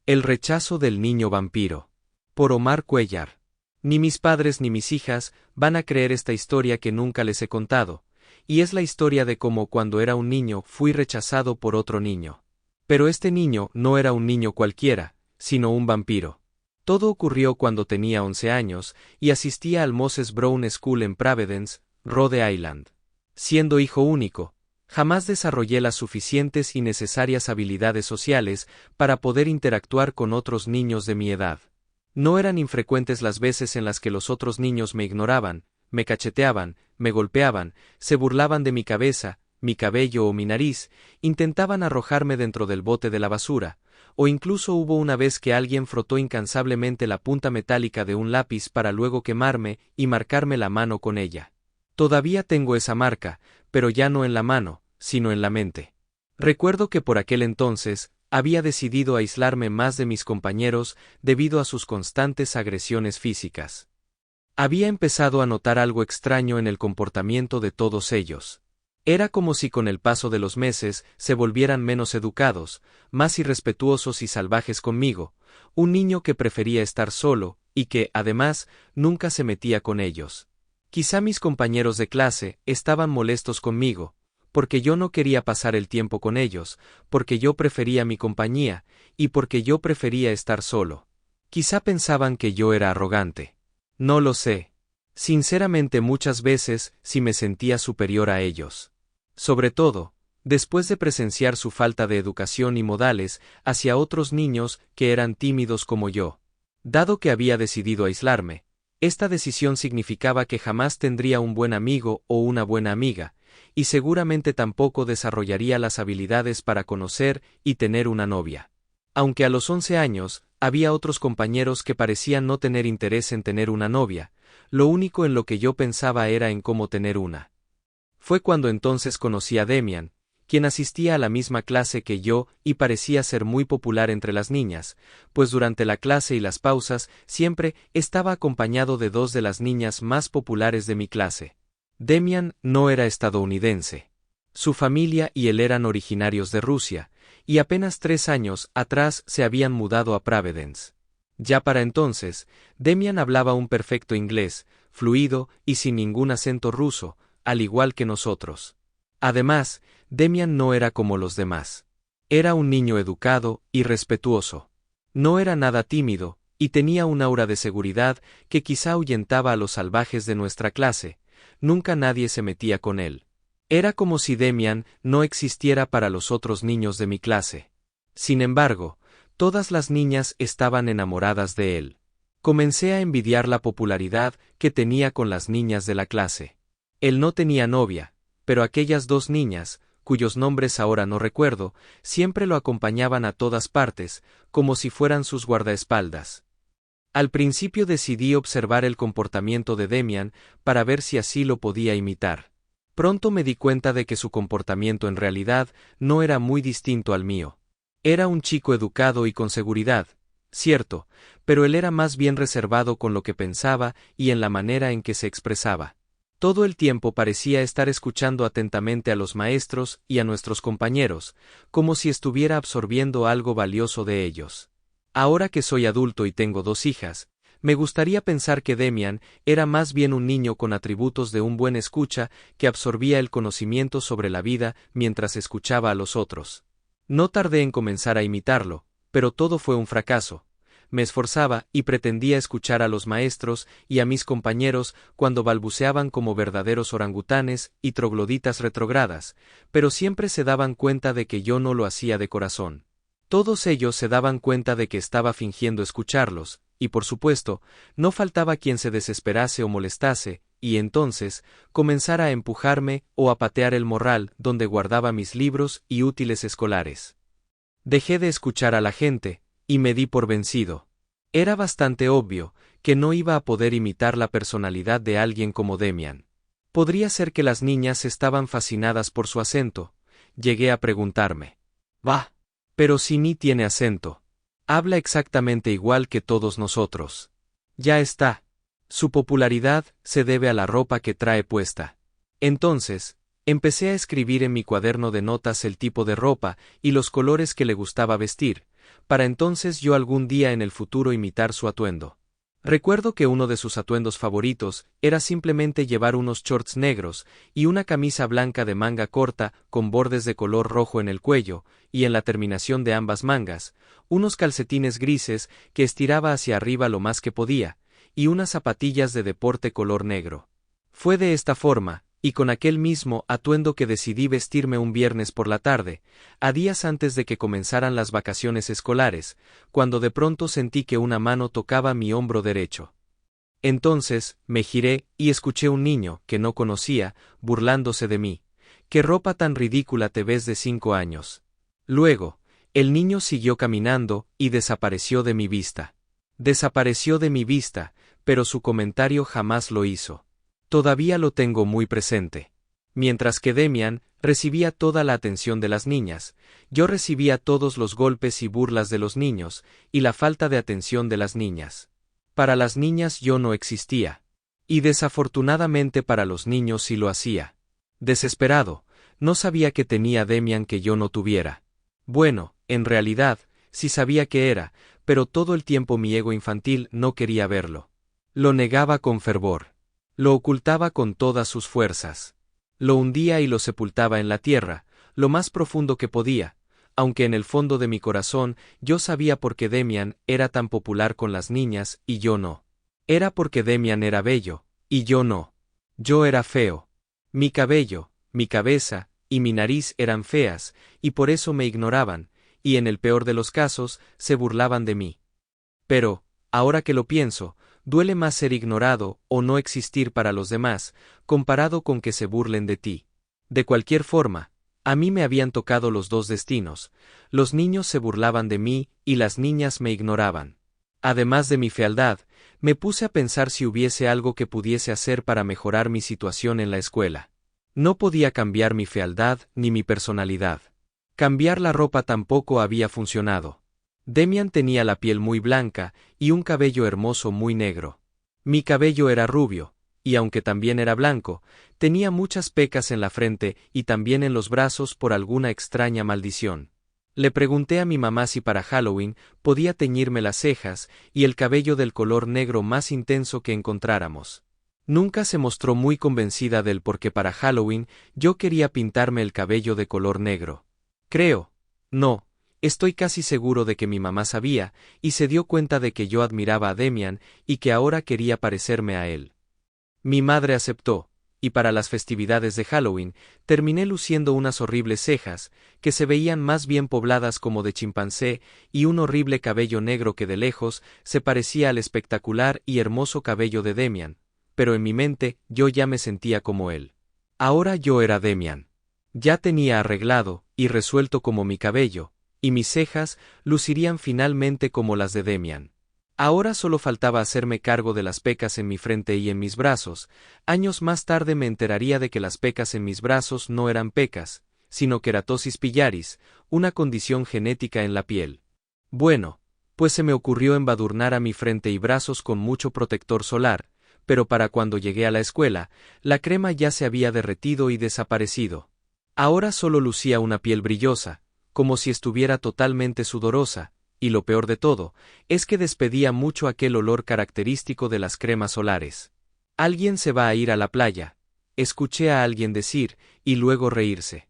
El rechazo del niño vampiro. Por Omar Cuellar. Ni mis padres ni mis hijas van a creer esta historia que nunca les he contado, y es la historia de cómo cuando era un niño fui rechazado por otro niño. Pero este niño no era un niño cualquiera, sino un vampiro. Todo ocurrió cuando tenía 11 años y asistía al Moses Brown School en Providence, Rhode Island. Siendo hijo único, jamás desarrollé las suficientes y necesarias habilidades sociales para poder interactuar con otros niños de mi edad. No eran infrecuentes las veces en las que los otros niños me ignoraban, me cacheteaban, me golpeaban, se burlaban de mi cabeza, mi cabello o mi nariz, intentaban arrojarme dentro del bote de la basura, o incluso hubo una vez que alguien frotó incansablemente la punta metálica de un lápiz para luego quemarme y marcarme la mano con ella. Todavía tengo esa marca, pero ya no en la mano, sino en la mente. Recuerdo que por aquel entonces, había decidido aislarme más de mis compañeros debido a sus constantes agresiones físicas. Había empezado a notar algo extraño en el comportamiento de todos ellos. Era como si con el paso de los meses se volvieran menos educados, más irrespetuosos y salvajes conmigo, un niño que prefería estar solo, y que, además, nunca se metía con ellos. Quizá mis compañeros de clase estaban molestos conmigo, porque yo no quería pasar el tiempo con ellos, porque yo prefería mi compañía, y porque yo prefería estar solo. Quizá pensaban que yo era arrogante. No lo sé. Sinceramente muchas veces sí me sentía superior a ellos. Sobre todo, después de presenciar su falta de educación y modales hacia otros niños que eran tímidos como yo. Dado que había decidido aislarme, esta decisión significaba que jamás tendría un buen amigo o una buena amiga, y seguramente tampoco desarrollaría las habilidades para conocer y tener una novia. Aunque a los 11 años, había otros compañeros que parecían no tener interés en tener una novia, lo único en lo que yo pensaba era en cómo tener una. Fue cuando entonces conocí a Demian, quien asistía a la misma clase que yo y parecía ser muy popular entre las niñas, pues durante la clase y las pausas siempre estaba acompañado de dos de las niñas más populares de mi clase. Demian no era estadounidense. Su familia y él eran originarios de Rusia, y apenas 3 años atrás se habían mudado a Providence. Ya para entonces, Demian hablaba un perfecto inglés, fluido y sin ningún acento ruso, al igual que nosotros. Además, Demian no era como los demás. Era un niño educado y respetuoso. No era nada tímido, y tenía un aura de seguridad que quizá ahuyentaba a los salvajes de nuestra clase. Nunca nadie se metía con él. Era como si Demian no existiera para los otros niños de mi clase. Sin embargo, todas las niñas estaban enamoradas de él. Comencé a envidiar la popularidad que tenía con las niñas de la clase. Él no tenía novia, pero aquellas dos niñas, cuyos nombres ahora no recuerdo, siempre lo acompañaban a todas partes, como si fueran sus guardaespaldas. Al principio decidí observar el comportamiento de Demian para ver si así lo podía imitar. Pronto me di cuenta de que su comportamiento en realidad no era muy distinto al mío. Era un chico educado y con seguridad, cierto, pero él era más bien reservado con lo que pensaba y en la manera en que se expresaba. Todo el tiempo parecía estar escuchando atentamente a los maestros y a nuestros compañeros, como si estuviera absorbiendo algo valioso de ellos. Ahora que soy adulto y tengo 2 hijas, me gustaría pensar que Demian era más bien un niño con atributos de un buen escucha que absorbía el conocimiento sobre la vida mientras escuchaba a los otros. No tardé en comenzar a imitarlo, pero todo fue un fracaso. Me esforzaba y pretendía escuchar a los maestros y a mis compañeros cuando balbuceaban como verdaderos orangutanes y trogloditas retrógradas, pero siempre se daban cuenta de que yo no lo hacía de corazón. Todos ellos se daban cuenta de que estaba fingiendo escucharlos, y por supuesto, no faltaba quien se desesperase o molestase, y entonces, comenzara a empujarme o a patear el morral donde guardaba mis libros y útiles escolares. Dejé de escuchar a la gente, y me di por vencido. Era bastante obvio que no iba a poder imitar la personalidad de alguien como Demian. Podría ser que las niñas estaban fascinadas por su acento. Llegué a preguntarme. «Bah, pero si ni tiene acento. Habla exactamente igual que todos nosotros». Ya está. Su popularidad se debe a la ropa que trae puesta. Entonces, empecé a escribir en mi cuaderno de notas el tipo de ropa y los colores que le gustaba vestir, para entonces yo algún día en el futuro imitar su atuendo. Recuerdo que uno de sus atuendos favoritos era simplemente llevar unos shorts negros y una camisa blanca de manga corta con bordes de color rojo en el cuello y en la terminación de ambas mangas, unos calcetines grises que estiraba hacia arriba lo más que podía, y unas zapatillas de deporte color negro. Fue de esta forma, y con aquel mismo atuendo que decidí vestirme un viernes por la tarde, a días antes de que comenzaran las vacaciones escolares, cuando de pronto sentí que una mano tocaba mi hombro derecho. Entonces, me giré y escuché un niño, que no conocía, burlándose de mí. «¿Qué ropa tan ridícula te ves de 5 años?» Luego, el niño siguió caminando y desapareció de mi vista. Desapareció de mi vista, pero su comentario jamás lo hizo. Todavía lo tengo muy presente. Mientras que Demian recibía toda la atención de las niñas, yo recibía todos los golpes y burlas de los niños, y la falta de atención de las niñas. Para las niñas yo no existía. Y desafortunadamente para los niños sí lo hacía. Desesperado, no sabía qué tenía Demian que yo no tuviera. Bueno, en realidad, sí sabía qué era, pero todo el tiempo mi ego infantil no quería verlo. Lo negaba con fervor. Lo ocultaba con todas sus fuerzas. Lo hundía y lo sepultaba en la tierra, lo más profundo que podía, aunque en el fondo de mi corazón yo sabía por qué Demian era tan popular con las niñas y yo no. Era porque Demian era bello, y yo no. Yo era feo. Mi cabello, mi cabeza y mi nariz eran feas, y por eso me ignoraban, y en el peor de los casos, se burlaban de mí. Pero, ahora que lo pienso, duele más ser ignorado o no existir para los demás, comparado con que se burlen de ti. De cualquier forma, a mí me habían tocado los dos destinos. Los niños se burlaban de mí y las niñas me ignoraban. Además de mi fealdad, me puse a pensar si hubiese algo que pudiese hacer para mejorar mi situación en la escuela. No podía cambiar mi fealdad ni mi personalidad. Cambiar la ropa tampoco había funcionado. Demian tenía la piel muy blanca y un cabello hermoso muy negro. Mi cabello era rubio, y aunque también era blanco, tenía muchas pecas en la frente y también en los brazos por alguna extraña maldición. Le pregunté a mi mamá si para Halloween podía teñirme las cejas y el cabello del color negro más intenso que encontráramos. Nunca se mostró muy convencida del por qué para Halloween yo quería pintarme el cabello de color negro. No. Estoy casi seguro de que mi mamá sabía, y se dio cuenta de que yo admiraba a Demian y que ahora quería parecerme a él. Mi madre aceptó, y para las festividades de Halloween, terminé luciendo unas horribles cejas, que se veían más bien pobladas como de chimpancé, y un horrible cabello negro que de lejos se parecía al espectacular y hermoso cabello de Demian, pero en mi mente yo ya me sentía como él. Ahora yo era Demian. Ya tenía arreglado y resuelto como mi cabello, y mis cejas lucirían finalmente como las de Demian. Ahora solo faltaba hacerme cargo de las pecas en mi frente y en mis brazos. Años más tarde me enteraría de que las pecas en mis brazos no eran pecas, sino queratosis pilaris, una condición genética en la piel. Bueno, pues se me ocurrió embadurnar a mi frente y brazos con mucho protector solar, pero para cuando llegué a la escuela, la crema ya se había derretido y desaparecido. Ahora solo lucía una piel brillosa, como si estuviera totalmente sudorosa, y lo peor de todo, es que despedía mucho aquel olor característico de las cremas solares. Alguien se va a ir a la playa, escuché a alguien decir, y luego reírse.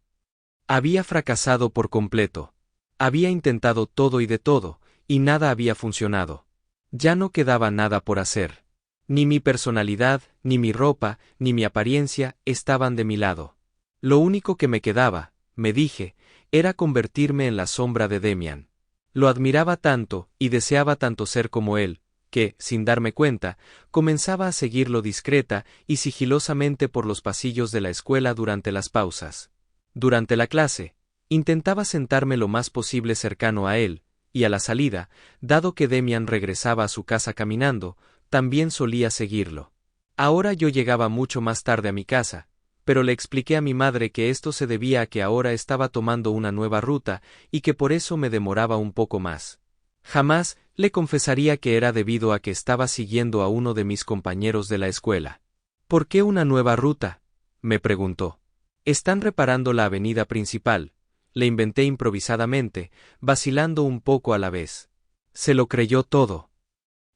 Había fracasado por completo. Había intentado todo y de todo, y nada había funcionado. Ya no quedaba nada por hacer. Ni mi personalidad, ni mi ropa, ni mi apariencia estaban de mi lado. Lo único que me quedaba, me dije, era convertirme en la sombra de Demian. Lo admiraba tanto, y deseaba tanto ser como él, que, sin darme cuenta, comenzaba a seguirlo discreta y sigilosamente por los pasillos de la escuela durante las pausas. Durante la clase, intentaba sentarme lo más posible cercano a él, y a la salida, dado que Demian regresaba a su casa caminando, también solía seguirlo. Ahora yo llegaba mucho más tarde a mi casa, pero le expliqué a mi madre que esto se debía a que ahora estaba tomando una nueva ruta y que por eso me demoraba un poco más. Jamás le confesaría que era debido a que estaba siguiendo a uno de mis compañeros de la escuela. ¿Por qué una nueva ruta?, me preguntó. Están reparando la avenida principal, le inventé improvisadamente, vacilando un poco a la vez. Se lo creyó todo.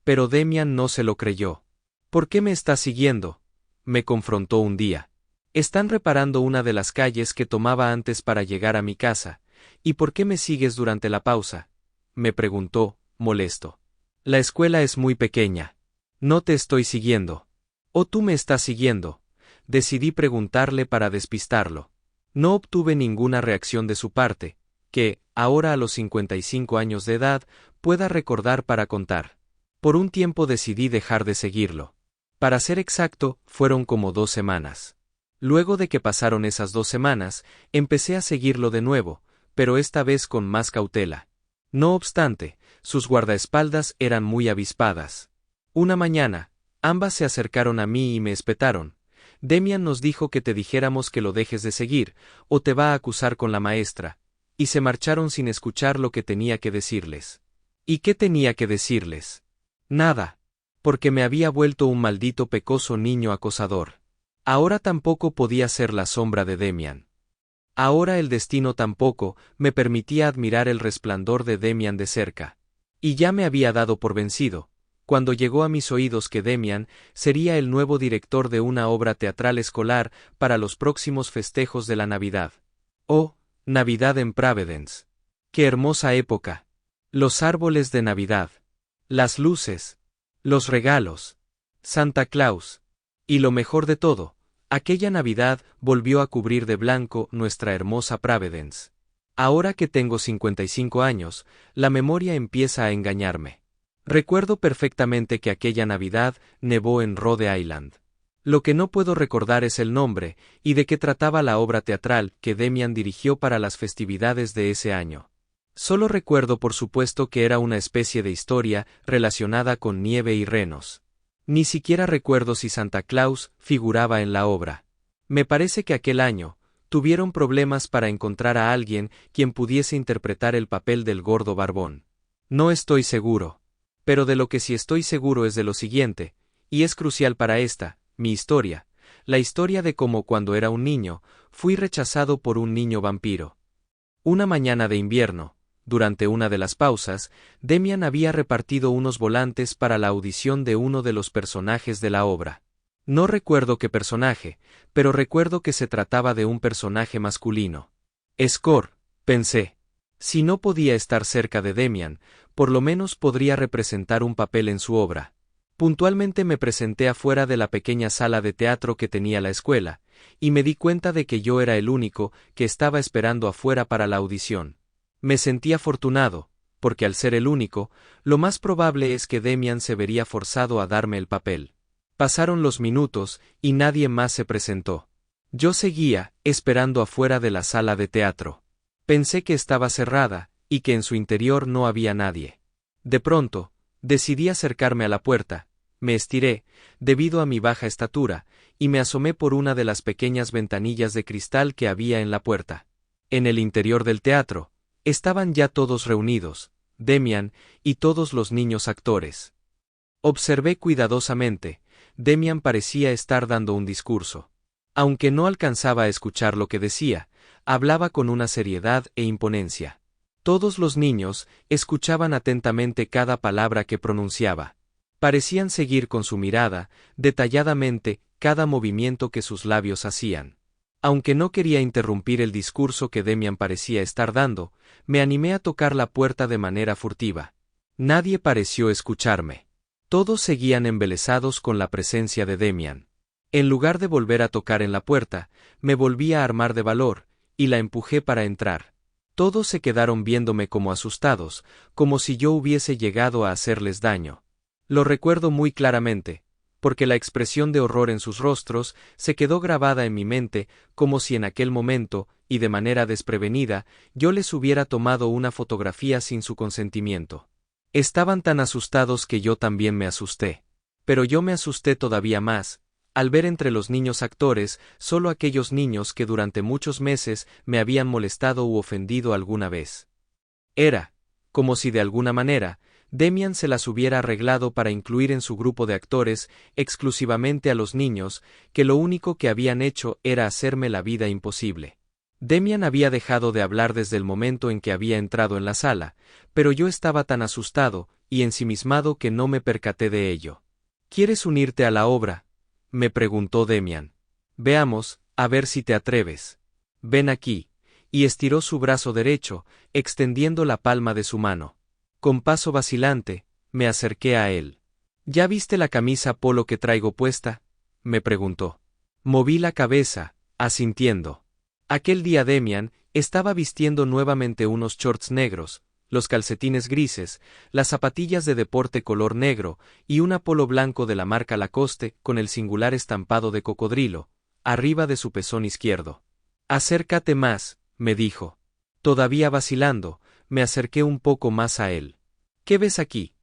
Pero Demian no se lo creyó. ¿Por qué me estás siguiendo?, me confrontó un día. Están reparando una de las calles que tomaba antes para llegar a mi casa. ¿Y por qué me sigues durante la pausa?, me preguntó, molesto. La escuela es muy pequeña. No te estoy siguiendo. ¿O tú me estás siguiendo?, decidí preguntarle para despistarlo. No obtuve ninguna reacción de su parte, que, ahora a los 55 años de edad, pueda recordar para contar. Por un tiempo decidí dejar de seguirlo. Para ser exacto, fueron como 2 semanas. Luego de que pasaron esas 2 semanas, empecé a seguirlo de nuevo, pero esta vez con más cautela. No obstante, sus guardaespaldas eran muy avispadas. Una mañana, ambas se acercaron a mí y me espetaron. Demian nos dijo que te dijéramos que lo dejes de seguir, o te va a acusar con la maestra, y se marcharon sin escuchar lo que tenía que decirles. ¿Y qué tenía que decirles? Nada. Porque me había vuelto un maldito pecoso niño acosador. Ahora tampoco podía ser la sombra de Demian. Ahora el destino tampoco me permitía admirar el resplandor de Demian de cerca. Y ya me había dado por vencido, cuando llegó a mis oídos que Demian sería el nuevo director de una obra teatral escolar para los próximos festejos de la Navidad. ¡Oh, Navidad en Providence! ¡Qué hermosa época! Los árboles de Navidad. Las luces. Los regalos. Santa Claus. Y lo mejor de todo, aquella Navidad volvió a cubrir de blanco nuestra hermosa Providence. Ahora que tengo 55 años, la memoria empieza a engañarme. Recuerdo perfectamente que aquella Navidad nevó en Rhode Island. Lo que no puedo recordar es el nombre, y de qué trataba la obra teatral que Demian dirigió para las festividades de ese año. Solo recuerdo por supuesto que era una especie de historia relacionada con nieve y renos. Ni siquiera recuerdo si Santa Claus figuraba en la obra. Me parece que aquel año tuvieron problemas para encontrar a alguien quien pudiese interpretar el papel del gordo barbón. No estoy seguro. Pero de lo que sí estoy seguro es de lo siguiente, y es crucial para esta, mi historia, la historia de cómo cuando era un niño, fui rechazado por un niño vampiro. Una mañana de invierno, durante una de las pausas, Demian había repartido unos volantes para la audición de uno de los personajes de la obra. No recuerdo qué personaje, pero recuerdo que se trataba de un personaje masculino. Score, pensé. Si no podía estar cerca de Demian, por lo menos podría representar un papel en su obra. Puntualmente me presenté afuera de la pequeña sala de teatro que tenía la escuela, y me di cuenta de que yo era el único que estaba esperando afuera para la audición. Me sentí afortunado, porque al ser el único, lo más probable es que Demian se vería forzado a darme el papel. Pasaron los minutos, y nadie más se presentó. Yo seguía, esperando afuera de la sala de teatro. Pensé que estaba cerrada, y que en su interior no había nadie. De pronto, decidí acercarme a la puerta, me estiré, debido a mi baja estatura, y me asomé por una de las pequeñas ventanillas de cristal que había en la puerta. En el interior del teatro, estaban ya todos reunidos, Demian y todos los niños actores. Observé cuidadosamente, Demian parecía estar dando un discurso. Aunque no alcanzaba a escuchar lo que decía, hablaba con una seriedad e imponencia. Todos los niños escuchaban atentamente cada palabra que pronunciaba. Parecían seguir con su mirada, detalladamente, cada movimiento que sus labios hacían. Aunque no quería interrumpir el discurso que Demian parecía estar dando, me animé a tocar la puerta de manera furtiva. Nadie pareció escucharme. Todos seguían embelesados con la presencia de Demian. En lugar de volver a tocar en la puerta, me volví a armar de valor, y la empujé para entrar. Todos se quedaron viéndome como asustados, como si yo hubiese llegado a hacerles daño. Lo recuerdo muy claramente, porque la expresión de horror en sus rostros se quedó grabada en mi mente, como si en aquel momento, y de manera desprevenida, yo les hubiera tomado una fotografía sin su consentimiento. Estaban tan asustados que yo también me asusté. Pero yo me asusté todavía más, al ver entre los niños actores solo aquellos niños que durante muchos meses me habían molestado u ofendido alguna vez. Era, como si de alguna manera, Demian se las hubiera arreglado para incluir en su grupo de actores exclusivamente a los niños, que lo único que habían hecho era hacerme la vida imposible. Demian había dejado de hablar desde el momento en que había entrado en la sala, pero yo estaba tan asustado y ensimismado que no me percaté de ello. ¿Quieres unirte a la obra?, me preguntó Demian. Veamos, a ver si te atreves. Ven aquí, y estiró su brazo derecho, extendiendo la palma de su mano. Con paso vacilante, me acerqué a él. ¿Ya viste la camisa polo que traigo puesta?, me preguntó. Moví la cabeza, asintiendo. Aquel día Demian estaba vistiendo nuevamente unos shorts negros, los calcetines grises, las zapatillas de deporte color negro y un polo blanco de la marca Lacoste con el singular estampado de cocodrilo, arriba de su pezón izquierdo. Acércate más, me dijo. Todavía vacilando, me acerqué un poco más a él. ¿Qué ves aquí?,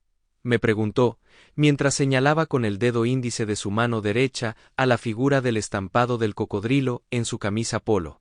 me preguntó, mientras señalaba con el dedo índice de su mano derecha a la figura del estampado del cocodrilo en su camisa polo.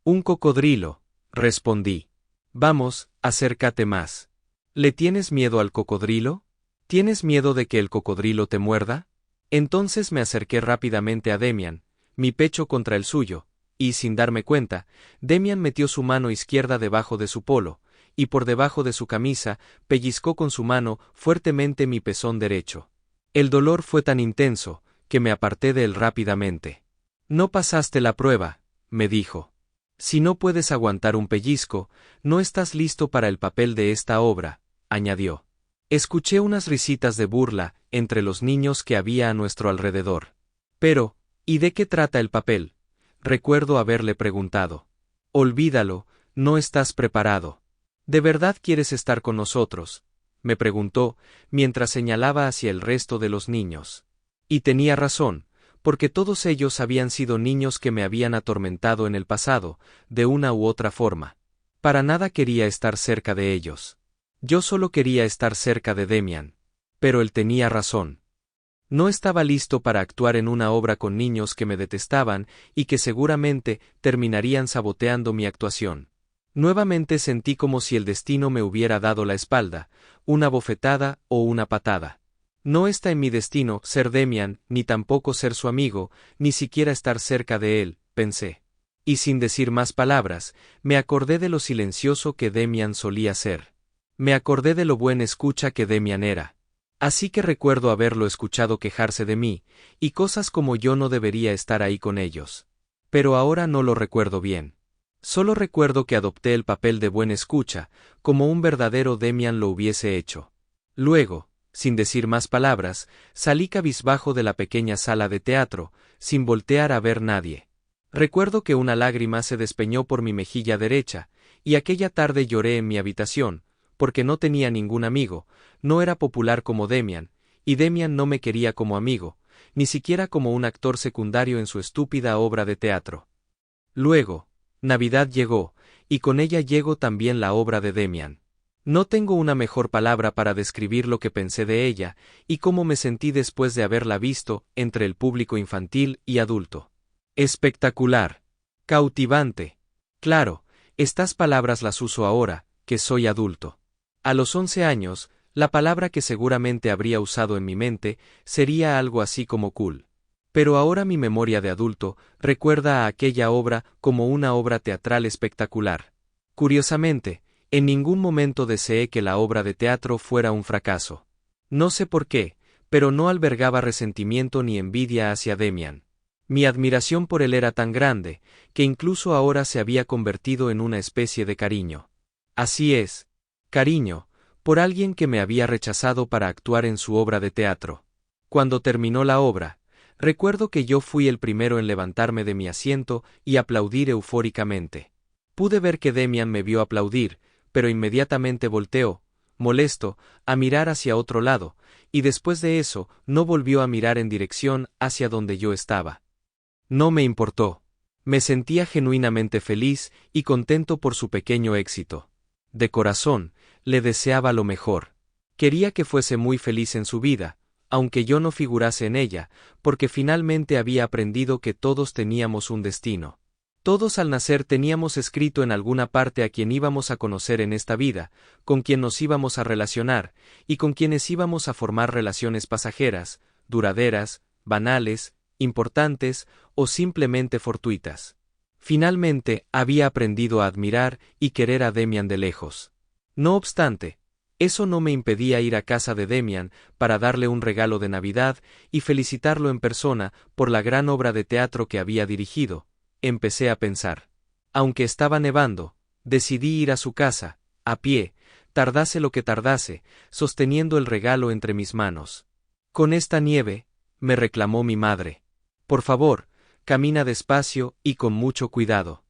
Un cocodrilo, respondí. Vamos, acércate más. ¿Le tienes miedo al cocodrilo? ¿Tienes miedo de que el cocodrilo te muerda? Entonces me acerqué rápidamente a Demian, mi pecho contra el suyo, y sin darme cuenta, Demian metió su mano izquierda debajo de su polo, y por debajo de su camisa, pellizcó con su mano fuertemente mi pezón derecho. El dolor fue tan intenso, que me aparté de él rápidamente. No pasaste la prueba, me dijo. Si no puedes aguantar un pellizco, no estás listo para el papel de esta obra, añadió. Escuché unas risitas de burla entre los niños que había a nuestro alrededor. Pero, ¿y de qué trata el papel?, recuerdo haberle preguntado. Olvídalo, no estás preparado. ¿De verdad quieres estar con nosotros?, me preguntó, mientras señalaba hacia el resto de los niños. Y tenía razón, porque todos ellos habían sido niños que me habían atormentado en el pasado, de una u otra forma. Para nada quería estar cerca de ellos. Yo solo quería estar cerca de Demian. Pero él tenía razón. No estaba listo para actuar en una obra con niños que me detestaban y que seguramente terminarían saboteando mi actuación. Nuevamente sentí como si el destino me hubiera dado la espalda, una bofetada o una patada. No está en mi destino ser Demian, ni tampoco ser su amigo, ni siquiera estar cerca de él, pensé. Y sin decir más palabras, me acordé de lo silencioso que Demian solía ser. Me acordé de lo buen escucha que Demian era. Así que recuerdo haberlo escuchado quejarse de mí, y cosas como yo no debería estar ahí con ellos. Pero ahora no lo recuerdo bien. Solo recuerdo que adopté el papel de buen escucha, como un verdadero Demian lo hubiese hecho. Luego, sin decir más palabras, salí cabizbajo de la pequeña sala de teatro, sin voltear a ver nadie. Recuerdo que una lágrima se despeñó por mi mejilla derecha, y aquella tarde lloré en mi habitación, porque no tenía ningún amigo, no era popular como Demian, y Demian no me quería como amigo, ni siquiera como un actor secundario en su estúpida obra de teatro. Luego, Navidad llegó, y con ella llegó también la obra de Demian. No tengo una mejor palabra para describir lo que pensé de ella, y cómo me sentí después de haberla visto entre el público infantil y adulto. Espectacular. Cautivante. Claro, estas palabras las uso ahora, que soy adulto. A los 11 años, la palabra que seguramente habría usado en mi mente sería algo así como cool. Pero ahora mi memoria de adulto recuerda a aquella obra como una obra teatral espectacular. Curiosamente, en ningún momento deseé que la obra de teatro fuera un fracaso. No sé por qué, pero no albergaba resentimiento ni envidia hacia Demian. Mi admiración por él era tan grande, que incluso ahora se había convertido en una especie de cariño. Así es, cariño, por alguien que me había rechazado para actuar en su obra de teatro. Cuando terminó la obra, recuerdo que yo fui el primero en levantarme de mi asiento y aplaudir eufóricamente. Pude ver que Demian me vio aplaudir, pero inmediatamente volteó, molesto, a mirar hacia otro lado, y después de eso no volvió a mirar en dirección hacia donde yo estaba. No me importó. Me sentía genuinamente feliz y contento por su pequeño éxito. De corazón, le deseaba lo mejor. Quería que fuese muy feliz en su vida, aunque yo no figurase en ella, porque finalmente había aprendido que todos teníamos un destino. Todos al nacer teníamos escrito en alguna parte a quien íbamos a conocer en esta vida, con quien nos íbamos a relacionar, y con quienes íbamos a formar relaciones pasajeras, duraderas, banales, importantes o simplemente fortuitas. Finalmente, había aprendido a admirar y querer a Demian de lejos. No obstante, eso no me impedía ir a casa de Demian para darle un regalo de Navidad y felicitarlo en persona por la gran obra de teatro que había dirigido. Empecé a pensar. Aunque estaba nevando, decidí ir a su casa, a pie, tardase lo que tardase, sosteniendo el regalo entre mis manos. Con esta nieve, me reclamó mi madre. Por favor, camina despacio y con mucho cuidado.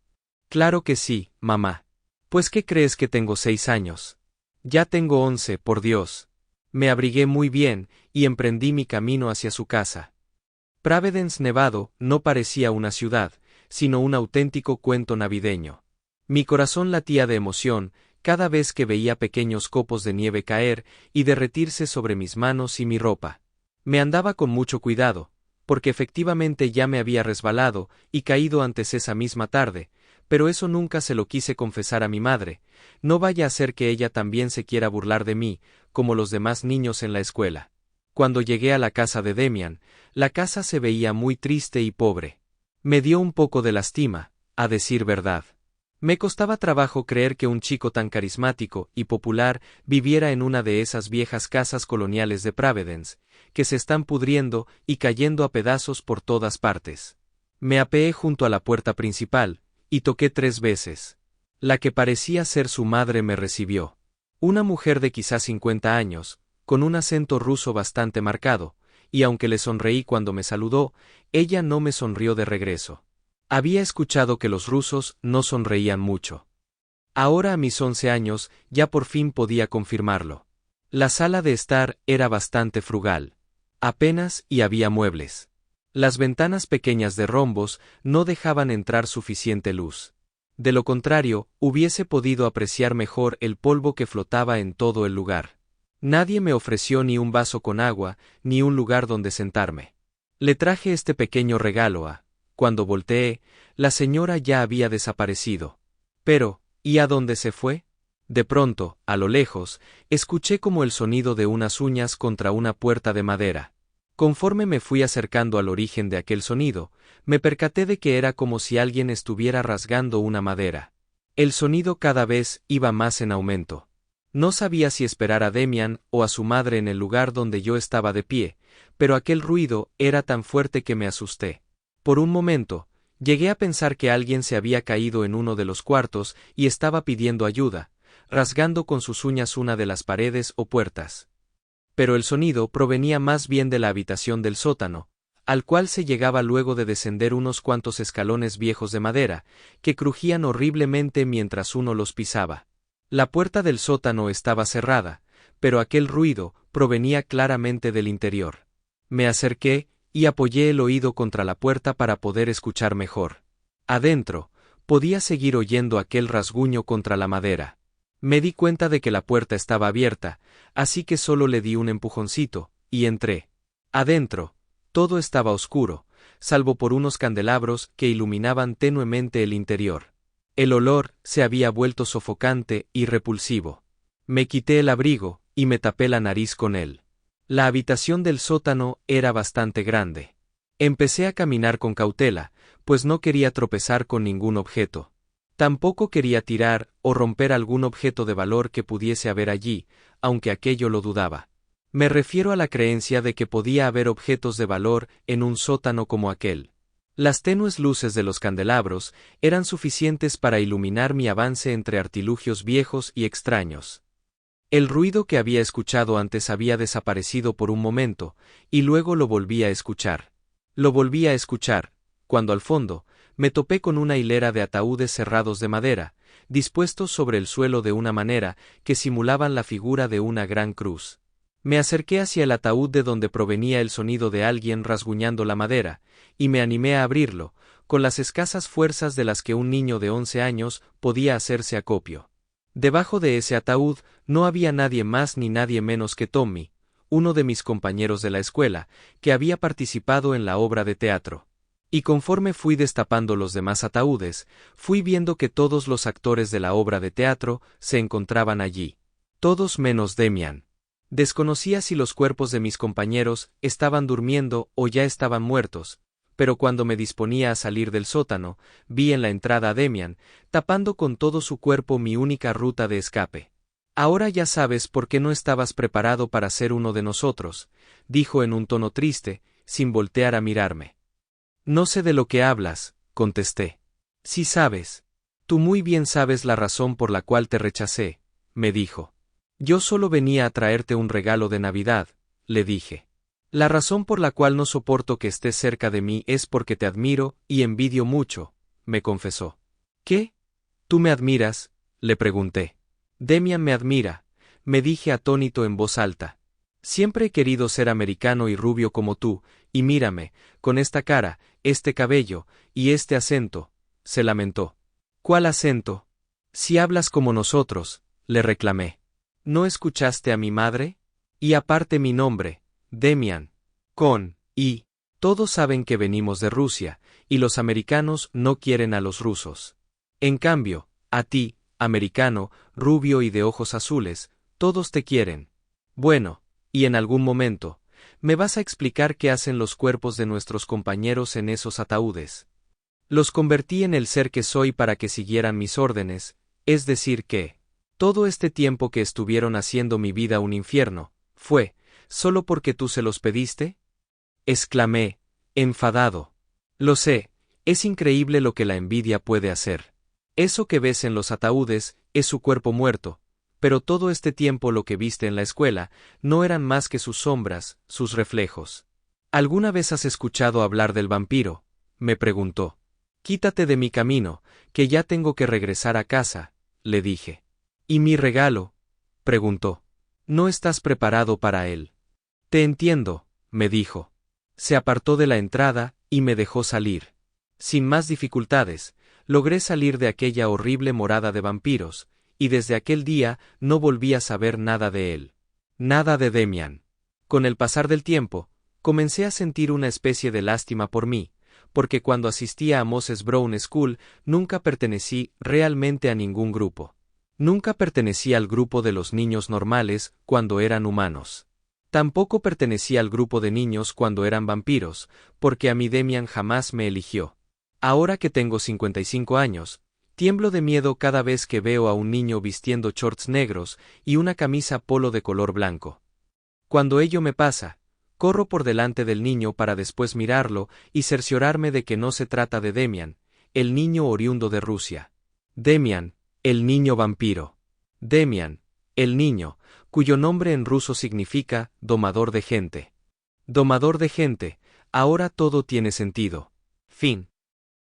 Claro que sí, mamá. Pues ¿qué crees que tengo 6 años? Ya tengo 11, por Dios. Me abrigué muy bien y emprendí mi camino hacia su casa. Providence, Nevado, no parecía una ciudad, sino un auténtico cuento navideño. Mi corazón latía de emoción cada vez que veía pequeños copos de nieve caer y derretirse sobre mis manos y mi ropa. Me andaba con mucho cuidado, porque efectivamente ya me había resbalado y caído antes esa misma tarde, pero eso nunca se lo quise confesar a mi madre, no vaya a ser que ella también se quiera burlar de mí, como los demás niños en la escuela. Cuando llegué a la casa de Demian, la casa se veía muy triste y pobre. Me dio un poco de lástima, a decir verdad. Me costaba trabajo creer que un chico tan carismático y popular viviera en una de esas viejas casas coloniales de Providence, que se están pudriendo y cayendo a pedazos por todas partes. Me apeé junto a la puerta principal, y toqué 3 veces. La que parecía ser su madre me recibió. Una mujer de quizás 50 años, con un acento ruso bastante marcado, y aunque le sonreí cuando me saludó, ella no me sonrió de regreso. Había escuchado que los rusos no sonreían mucho. Ahora a mis 11 años ya por fin podía confirmarlo. La sala de estar era bastante frugal. Apenas y había muebles. Las ventanas pequeñas de rombos no dejaban entrar suficiente luz. De lo contrario, hubiese podido apreciar mejor el polvo que flotaba en todo el lugar. Nadie me ofreció ni un vaso con agua, ni un lugar donde sentarme. Le traje este pequeño regalo a... Cuando volteé, la señora ya había desaparecido. Pero, ¿y a dónde se fue? De pronto, a lo lejos, escuché como el sonido de unas uñas contra una puerta de madera. Conforme me fui acercando al origen de aquel sonido, me percaté de que era como si alguien estuviera rasgando una madera. El sonido cada vez iba más en aumento. No sabía si esperar a Demian o a su madre en el lugar donde yo estaba de pie, pero aquel ruido era tan fuerte que me asusté. Por un momento, llegué a pensar que alguien se había caído en uno de los cuartos y estaba pidiendo ayuda, rasgando con sus uñas una de las paredes o puertas. Pero el sonido provenía más bien de la habitación del sótano, al cual se llegaba luego de descender unos cuantos escalones viejos de madera, que crujían horriblemente mientras uno los pisaba. La puerta del sótano estaba cerrada, pero aquel ruido provenía claramente del interior. Me acerqué y apoyé el oído contra la puerta para poder escuchar mejor. Adentro, podía seguir oyendo aquel rasguño contra la madera. Me di cuenta de que la puerta estaba abierta, así que solo le di un empujoncito, y entré. Adentro, todo estaba oscuro, salvo por unos candelabros que iluminaban tenuemente el interior. El olor se había vuelto sofocante y repulsivo. Me quité el abrigo, y me tapé la nariz con él. La habitación del sótano era bastante grande. Empecé a caminar con cautela, pues no quería tropezar con ningún objeto. Tampoco quería tirar o romper algún objeto de valor que pudiese haber allí, aunque aquello lo dudaba. Me refiero a la creencia de que podía haber objetos de valor en un sótano como aquel. Las tenues luces de los candelabros eran suficientes para iluminar mi avance entre artilugios viejos y extraños. El ruido que había escuchado antes había desaparecido por un momento, y luego lo volví a escuchar. Lo volví a escuchar, cuando al fondo, me topé con una hilera de ataúdes cerrados de madera, dispuestos sobre el suelo de una manera que simulaban la figura de una gran cruz. Me acerqué hacia el ataúd de donde provenía el sonido de alguien rasguñando la madera, y me animé a abrirlo, con las escasas fuerzas de las que un niño de 11 años podía hacerse acopio. Debajo de ese ataúd no había nadie más ni nadie menos que Tommy, uno de mis compañeros de la escuela, que había participado en la obra de teatro. Y conforme fui destapando los demás ataúdes, fui viendo que todos los actores de la obra de teatro se encontraban allí. Todos menos Demian. Desconocía si los cuerpos de mis compañeros estaban durmiendo o ya estaban muertos, pero cuando me disponía a salir del sótano, vi en la entrada a Demian, tapando con todo su cuerpo mi única ruta de escape. Ahora ya sabes por qué no estabas preparado para ser uno de nosotros, dijo en un tono triste, sin voltear a mirarme. No sé de lo que hablas, contesté. Sí sabes. Tú muy bien sabes la razón por la cual te rechacé, me dijo. Yo solo venía a traerte un regalo de Navidad, le dije. La razón por la cual no soporto que estés cerca de mí es porque te admiro y envidio mucho, me confesó. ¿Qué? ¿Tú me admiras? Le pregunté. Demian me admira, me dije atónito en voz alta. Siempre he querido ser americano y rubio como tú, y mírame, con esta cara, este cabello, y este acento, se lamentó. ¿Cuál acento? Si hablas como nosotros, le reclamé. ¿No escuchaste a mi madre? Y aparte mi nombre, Demian. Y todos saben que venimos de Rusia, y los americanos no quieren a los rusos. En cambio, a ti, americano, rubio y de ojos azules, todos te quieren. Bueno, y en algún momento, me vas a explicar qué hacen los cuerpos de nuestros compañeros en esos ataúdes. Los convertí en el ser que soy para que siguieran mis órdenes, es decir que, todo este tiempo que estuvieron haciendo mi vida un infierno, ¿fue solo porque tú se los pediste? Exclamé, enfadado. Lo sé, es increíble lo que la envidia puede hacer. Eso que ves en los ataúdes es su cuerpo muerto, pero todo este tiempo lo que viste en la escuela no eran más que sus sombras, sus reflejos. ¿Alguna vez has escuchado hablar del vampiro?, me preguntó. Quítate de mi camino, que ya tengo que regresar a casa, le dije. ¿Y mi regalo?, preguntó. No estás preparado para él. Te entiendo, me dijo. Se apartó de la entrada y me dejó salir. Sin más dificultades, logré salir de aquella horrible morada de vampiros, y desde aquel día no volví a saber nada de él. Nada de Demian. Con el pasar del tiempo, comencé a sentir una especie de lástima por mí, porque cuando asistía a Moses Brown School nunca pertenecí realmente a ningún grupo. Nunca pertenecí al grupo de los niños normales cuando eran humanos. Tampoco pertenecí al grupo de niños cuando eran vampiros, porque a mí Demian jamás me eligió. Ahora que tengo 55 años, tiemblo de miedo cada vez que veo a un niño vistiendo shorts negros y una camisa polo de color blanco. Cuando ello me pasa, corro por delante del niño para después mirarlo y cerciorarme de que no se trata de Demian, el niño oriundo de Rusia. Demian, el niño vampiro. Demian, el niño, cuyo nombre en ruso significa domador de gente. Domador de gente, ahora todo tiene sentido. Fin.